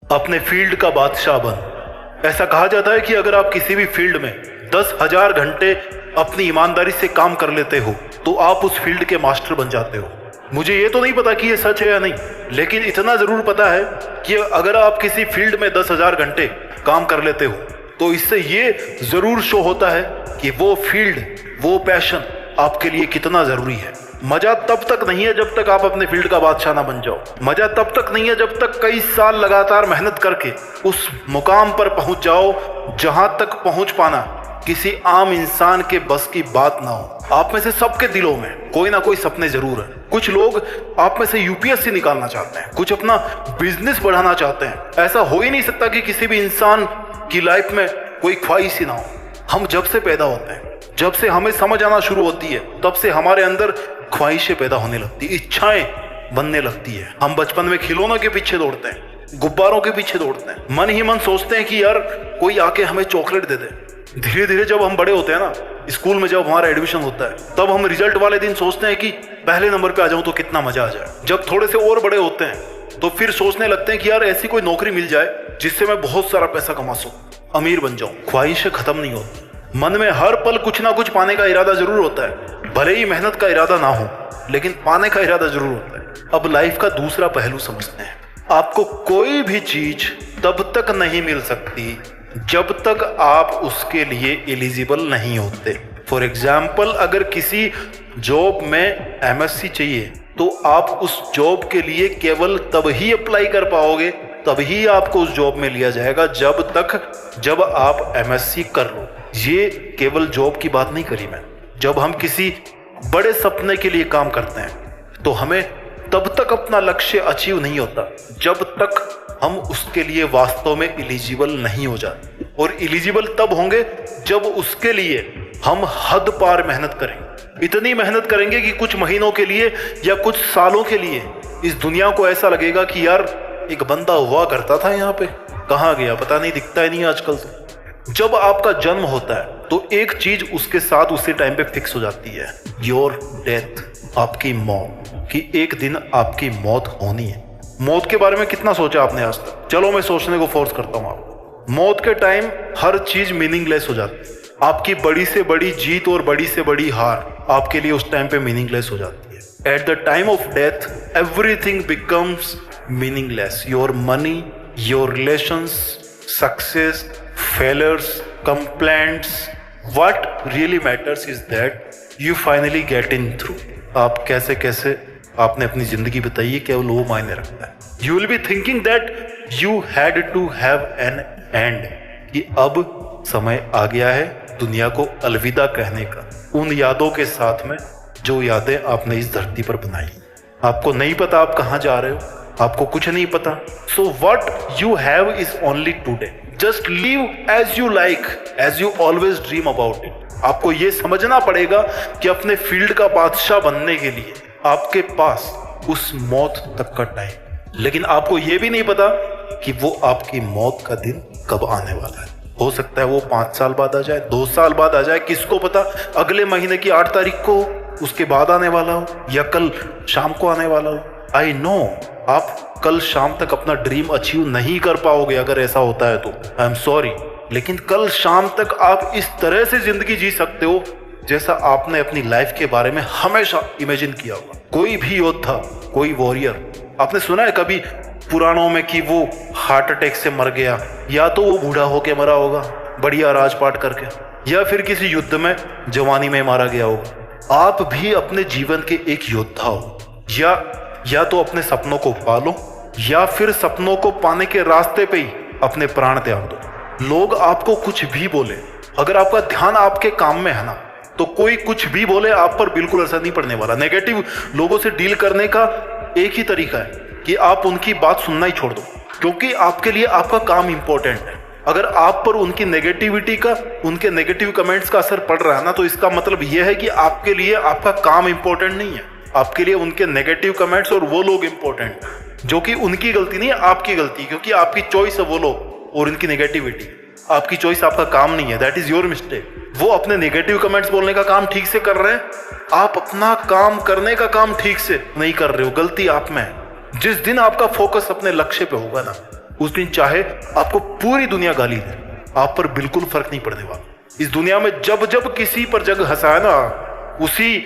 अपने फील्ड का बादशाह बन। ऐसा कहा जाता है कि अगर आप किसी भी फील्ड में 10,000 घंटे अपनी ईमानदारी से काम कर लेते हो तो आप उस फील्ड के मास्टर बन जाते हो। मुझे ये तो नहीं पता कि ये सच है या नहीं, लेकिन इतना जरूर पता है कि अगर आप किसी फील्ड में 10,000 घंटे काम कर लेते हो तो इससे ये जरूर शो होता है कि वो फील्ड, वो पैशन आपके लिए कितना जरूरी है। मजा तब तक नहीं है जब तक आप अपने फील्ड का बादशाह ना बन जाओ। मजा तब तक नहीं है जब तक कई साल लगातार मेहनत करके उस मुकाम पर पहुंच जाओ जहां तक पहुंच पाना किसी आम इंसान के बस की बात ना हो। आप में से सबके दिलों में कोई ना कोई सपने जरूर है। कुछ लोग आप में से यूपीएससी निकालना चाहते हैं, कुछ अपना बिजनेस बढ़ाना चाहते हैं। ऐसा हो ही नहीं सकता कि किसी भी इंसान की लाइफ में कोई ख्वाहिश ही ना हो। हम जब से पैदा होते हैं, जब से हमें समझ आना शुरू होती है, तब से हमारे अंदर ख्वाहिशें पैदा होने लगती है, इच्छाएं बनने लगती है। हम बचपन में खिलौनों के पीछे दौड़ते हैं, गुब्बारों के पीछे दौड़ते हैं, मन ही मन सोचते हैं कि यार कोई आके हमें चॉकलेट दे दे। धीरे धीरे जब हम बड़े होते हैं ना, स्कूल में जब हमारा एडमिशन होता है, तब हम रिजल्ट वाले दिन सोचते हैं कि पहले नंबर पे आ जाऊं तो कितना मजा आ जाए। जब थोड़े से और बड़े होते हैं तो फिर सोचने लगते हैं कि यार ऐसी कोई नौकरी मिल जाए जिससे मैं बहुत सारा पैसा कमा सकूं, अमीर बन जाऊं। ख्वाहिशें खत्म नहीं होती। मन में हर पल कुछ ना कुछ पाने का इरादा जरूर होता है, भले ही मेहनत का इरादा ना हो, लेकिन पाने का इरादा जरूर होता है। अब लाइफ का दूसरा पहलू समझते हैं। आपको कोई भी चीज तब तक नहीं मिल सकती जब तक आप उसके लिए एलिजिबल नहीं होते। फॉर एग्जाम्पल, अगर किसी जॉब में एमएससी चाहिए तो आप उस जॉब के लिए केवल तब ही अप्लाई कर पाओगे, तभी आपको उस जॉब में लिया जाएगा जब आप एमएससी कर लो। ये केवल जॉब की बात नहीं करी मैं। जब हम किसी बड़े सपने के लिए काम करते हैं तो हमें तब तक अपना लक्ष्य अचीव नहीं होता जब तक हम उसके लिए वास्तव में एलिजिबल नहीं हो जाते। और एलिजिबल तब होंगे जब उसके लिए हम हद पार मेहनत करेंगे। इतनी मेहनत करेंगे कि कुछ महीनों के लिए या कुछ सालों के लिए इस दुनिया को ऐसा लगेगा कि यार एक बंदा हुआ करता था यहाँ पे, कहाँ गया पता नहीं, दिखता ही नहीं आजकल तो। जब आपका जन्म होता है तो एक चीज उसके साथ उसी टाइम पे फिक्स हो जाती है, योर डेथ, आपकी मौत, कि एक दिन आपकी मौत होनी है। मौत के बारे में कितना सोचा आपने आज तक? चलो मैं सोचने को फोर्स करता हूँ आपको। मौत के टाइम हर चीज मीनिंगलेस हो जाती है। आपकी बड़ी से बड़ी जीत और बड़ी से बड़ी हार आपके लिए उस टाइम पे मीनिंगलेस हो जाती है। At the time of death everything becomes meaningless. Your money, your relations, success, failures, complaints, what really matters is that you finally get in through. आप कैसे कैसे आपने अपनी जिंदगी बताई है, केवल वो मायने रखता है। You will be thinking that you had to have an end, कि अब समय आ गया है दुनिया को अलविदा कहने का, उन यादों के साथ में जो यादें आपने इस धरती पर बनाई। आपको नहीं पता आप कहाँ जा रहे हो, आपको कुछ नहीं पता। So what you have is only today. Just live as you like, as you always dream about it. आपको ये समझना पड़ेगा कि अपने फील्ड का बादशाह बनने के लिए आपके पास उस मौत तक का टाइम, लेकिन आपको ये भी नहीं पता कि वो आपकी मौत का दिन कब आने वाला है। हो सकता है वो 5 साल बाद आ जाए, 2 साल बाद आ जाए, किसको पता अगले महीने की 8 तारीख को, उसके बाद आने वाला हो, या कल शाम को आने वाला हो। आई नो आप कल शाम तक अपना ड्रीम अचीव नहीं कर पाओगे। अगर ऐसा होता है तो आई एम सॉरी, लेकिन कल शाम तक आप इस तरह से जिंदगी जी सकते हो जैसा आपने अपनी लाइफ के बारे में हमेशा इमेजिन किया होगा। कोई भी योद्धा, कोई वॉरियर, आपने सुना है कभी पुराणों में कि वो हार्ट अटैक से मर गया, या तो वो बूढ़ा होके मरा होगा बढ़िया राजपाट करके, या फिर किसी युद्ध में जवानी में मारा गया होगा। आप भी अपने जीवन के एक योद्धा हो। या तो अपने सपनों को पालो, या फिर सपनों को पाने के रास्ते पे ही अपने प्राण त्याग दो। लोग आपको कुछ भी बोले, अगर आपका ध्यान आपके काम में है ना, तो कोई कुछ भी बोले आप पर बिल्कुल असर नहीं पड़ने वाला। नेगेटिव लोगों से डील करने का एक ही तरीका है कि आप उनकी बात सुनना ही छोड़ दो, क्योंकि आपके लिए आपका काम इंपॉर्टेंट है। अगर आप पर उनकी नेगेटिविटी का, उनके नेगेटिव कमेंट्स का असर पड़ रहा है ना, तो इसका मतलब यह है कि आपके लिए आपका काम इंपॉर्टेंट नहीं है। आपके लिए उनके नेगेटिव कमेंट्स और वो लोग इंपॉर्टेंट, जो कि उनकी गलती नहीं है, आपकी गलती, क्योंकि आपकी चॉइस है वो लोग और उनकी नेगेटिविटी। आपकी चॉइस, आपका काम नहीं है, दैट इज योर मिस्टेक। वो अपने नेगेटिव कमेंट्स बोलने का काम ठीक से कर रहे हैं, आप अपना काम करने का काम ठीक से नहीं कर रहे हो, गलती आप में है। जिस दिन आपका फोकस अपने लक्ष्य पे होगा ना, उस दिन चाहे आपको पूरी दुनिया गाली दे, आप पर बिल्कुल फर्क नहीं पड़ने वाला। इस दुनिया में जब जब किसी पर जग हंसा है ना, उसी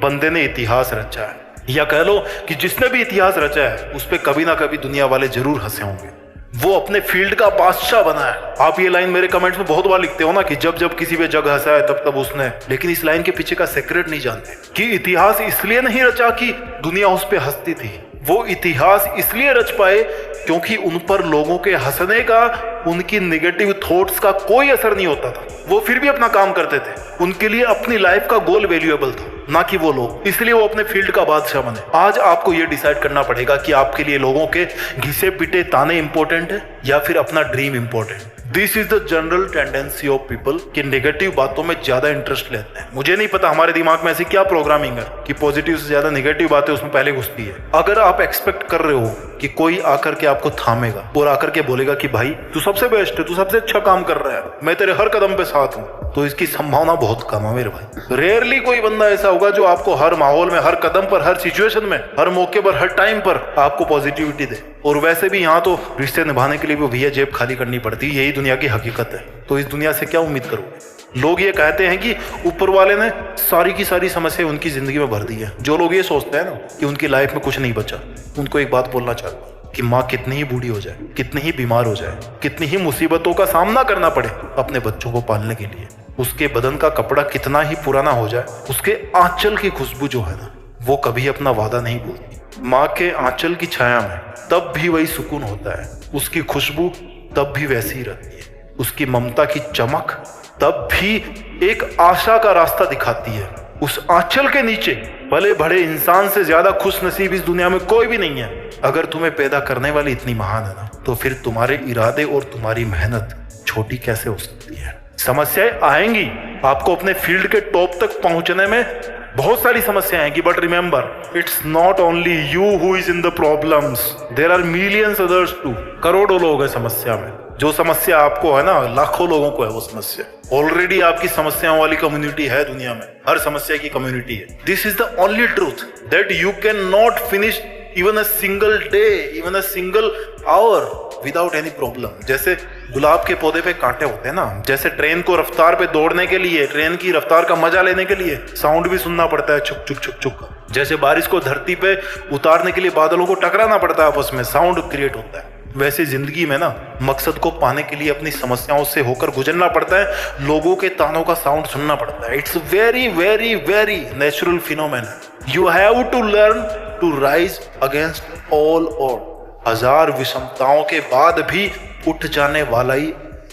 बंदे ने इतिहास रचा है, या कह लो कि जिसने भी इतिहास रचा है उस पर कभी ना कभी दुनिया वाले जरूर हंसे होंगे। वो अपने फील्ड का बादशाह बना है। आप ये लाइन मेरे कमेंट्स में बहुत बार लिखते हो ना कि जब जब किसी पे जग हंसा है तब तब उसने, लेकिन इस लाइन के पीछे का सीक्रेट नहीं जानते कि इतिहास इसलिए नहीं रचा कि दुनिया उस पे हंसती थी। वो इतिहास इसलिए रच पाए क्योंकि उन पर लोगों के हंसने का, उनकी नेगेटिव थॉट्स का कोई असर नहीं होता था। वो फिर भी अपना काम करते थे। उनके लिए अपनी लाइफ का गोल वैल्यूएबल था, ना कि वो लोग। इसलिए वो अपने फील्ड का बादशाह बने। आज आपको ये डिसाइड करना पड़ेगा कि आपके लिए लोगों के घिसे पिटे ताने इंपॉर्टेंट है या फिर अपना dream important. This is the general tendency of people कि नेगेटिव बातों में ज्यादा इंटरेस्ट लेते हैं। मुझे नहीं पता हमारे दिमाग में ऐसी क्या प्रोग्रामिंग है कि पॉजिटिव से ज्यादा नेगेटिव बातें उसमें पहले घुसती है। अगर आप एक्सपेक्ट कर रहे हो कि कोई आकर के आपको थामेगा और आकर के बोलेगा कि भाई तू सबसे बेस्ट है, तू सबसे अच्छा काम कर रहा है, मैं तेरे हर कदम पे साथ हूं, तो इसकी संभावना बहुत कम है मेरे भाई। रेयरली कोई बंदा ऐसा होगा जो आपको हर माहौल में, हर कदम पर, हर सिचुएशन में, हर मौके पर, हर टाइम पर आपको पॉजिटिविटी दे। और वैसे भी यहाँ तो रिश्ते निभाने के लिए भी भैया जेब खाली करनी पड़ती है, यही दुनिया की हकीकत है। तो इस दुनिया से क्या उम्मीद करोगे? लोग ये कहते हैं कि ऊपर वाले ने सारी की सारी समस्या उनकी जिंदगी में भर दी है। जो लोग ये सोचते हैं ना कि उनकी लाइफ में कुछ नहीं बचा, उनको एक बात बोलना चाहता हूँ कि माँ कितनी ही बूढ़ी हो जाए, कितनी ही बीमार हो जाए, कितनी ही मुसीबतों का सामना करना पड़े अपने बच्चों को पालने के लिए, उसके बदन का कपड़ा कितना ही पुराना हो जाए, उसके आंचल की खुशबू जो है ना, वो कभी अपना वादा नहीं भूलती। माँ के आंचल की छाया में तब भी वही सुकून होता है, उसकी खुशबू तब भी वैसी ही रहती है, उसकी ममता की चमक तब भी एक आशा का रास्ता दिखाती है। उस आंचल के नीचे भले बड़े इंसान से ज्यादा खुश नसीब इस दुनिया में कोई भी नहीं है। अगर तुम्हें पैदा करने वाली इतनी महान है ना, तो फिर तुम्हारे इरादे और तुम्हारी मेहनत छोटी कैसे हो सकती है? समस्याएं आएंगी, आपको अपने फील्ड के टॉप तक पहुंचने में बहुत सारी समस्याएं आएंगी, but remember it's not only you who is in the problems, there are millions others too. करोड़ों लोग हैं समस्या में। जो समस्या आपको है ना, लाखों लोगों को है वो समस्या। ऑलरेडी आपकी समस्याओं वाली कम्युनिटी है दुनिया में, हर समस्या की कम्युनिटी है। This is the only truth that you can not finish even a single day, even a single our without any problem. जैसे गुलाब के पौधे पे कांटे होते हैं ना, जैसे ट्रेन को रफ्तार पे दौड़ने के लिए, ट्रेन की रफ्तार का मजा लेने के लिए साउंड भी सुनना पड़ता है, छुक छुक छुक छुक। जैसे बारिश को धरती पे उतारने के लिए बादलों को टकराना पड़ता है, आपस में साउंड क्रिएट होता है। वैसे जिंदगी में ना मकसद को पाने के लिए अपनी समस्याओं से होकर गुजरना पड़ता है, लोगों के तानों का साउंड सुनना पड़ता है। It's very very very natural phenomena. You have to learn to rise against all odd. हजार विषमताओं के बाद भी उठ जाने वाला ही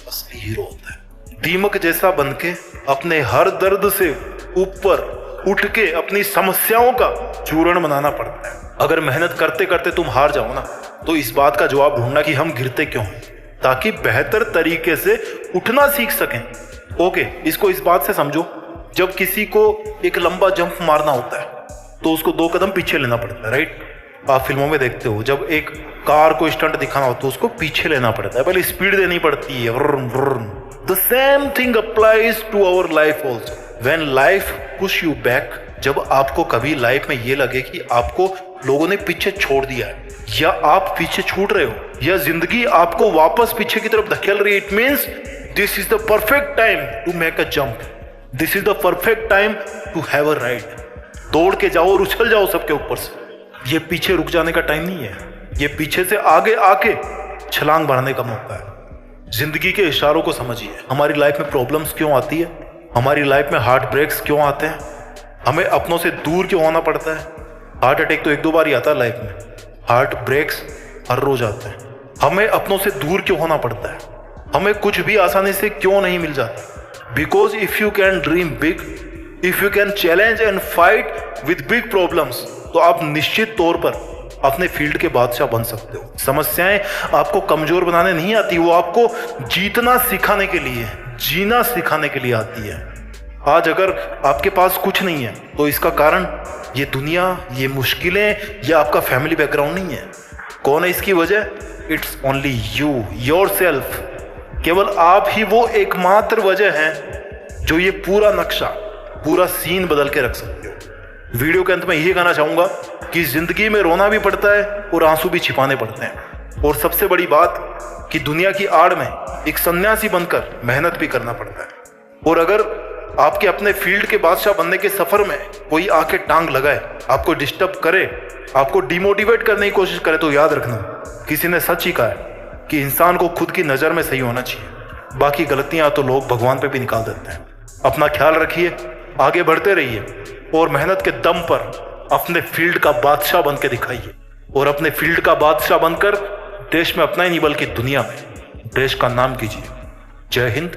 असली हीरो होता है। दीमक जैसा बनके अपने हर दर्द से ऊपर उठ के अपनी समस्याओं का चूर्ण बनाना पड़ता है। अगर मेहनत करते करते तुम हार जाओ ना, तो इस बात का जवाब ढूंढना कि हम गिरते क्यों हैं, ताकि बेहतर तरीके से उठना सीख सकें। ओके, इसको इस बात से समझो, जब किसी को एक लंबा जंप मारना होता है तो उसको 2 कदम पीछे लेना पड़ता है, राइट? आप फिल्मों में देखते हो, जब एक कार को स्टंट दिखाना हो तो उसको पीछे लेना पड़ता है, पहले स्पीड देनी पड़ती है। The same thing applies to our life also. When life push you back, जब आपको कभी लाइफ में ये लगे कि आपको लोगों ने पीछे छोड़ दिया है, या आप पीछे छूट रहे हो, या जिंदगी आपको वापस पीछे की तरफ धकेल रही है, it means this is the perfect time to make a jump. This is the perfect time to have a ride. दौड़ के जाओ और उछल जाओ सबके ऊपर से। ये पीछे रुक जाने का टाइम नहीं है, ये पीछे से आगे आके छलांग मारने का मौका है। जिंदगी के इशारों को समझिए। हमारी लाइफ में प्रॉब्लम्स क्यों आती है, हमारी लाइफ में हार्ट ब्रेक्स क्यों आते हैं, हमें अपनों से दूर क्यों होना पड़ता है। हार्ट अटैक तो 1-2 बार ही आता है लाइफ में, हार्ट ब्रेक्स हर रोज आते हैं। हमें अपनों से दूर क्यों होना पड़ता है, हमें कुछ भी आसानी से क्यों नहीं मिल जाता। Because if you can dream big, if you can challenge and fight with big problems, तो आप निश्चित तौर पर अपने फील्ड के बादशाह बन सकते हो। समस्याएं आपको कमजोर बनाने नहीं आती, वो आपको जीतना सिखाने के लिए, जीना सिखाने के लिए आती है। आज अगर आपके पास कुछ नहीं है तो इसका कारण ये दुनिया, ये मुश्किलें, या आपका फैमिली बैकग्राउंड नहीं है। कौन है इसकी वजह? It's only you, yourself. केवल आप ही वो एकमात्र वजह है जो ये पूरा नक्शा, पूरा सीन बदल के रख सकते हो। वीडियो के अंत में यही कहना चाहूंगा कि जिंदगी में रोना भी पड़ता है और आंसू भी छिपाने पड़ते हैं। और सबसे बड़ी बात कि दुनिया की आड़ में एक सन्यासी बनकर मेहनत भी करना पड़ता है। और अगर आपके अपने फील्ड के बादशाह बनने के सफर में कोई आके टांग लगाए, आपको डिस्टर्ब करे, आपको डिमोटिवेट करने की कोशिश करे, तो याद रखना, किसी ने सच ही कहा है कि इंसान को खुद की नज़र में सही होना चाहिए, बाकी गलतियां तो लोग भगवान पे भी निकाल देते हैं। अपना ख्याल रखिए, आगे बढ़ते रहिए और मेहनत के दम पर अपने फील्ड का बादशाह बन के दिखाइए। और अपने फील्ड का बादशाह बनकर देश में अपना ही नहीं बल्कि दुनिया में देश का नाम कीजिए। जय हिंद,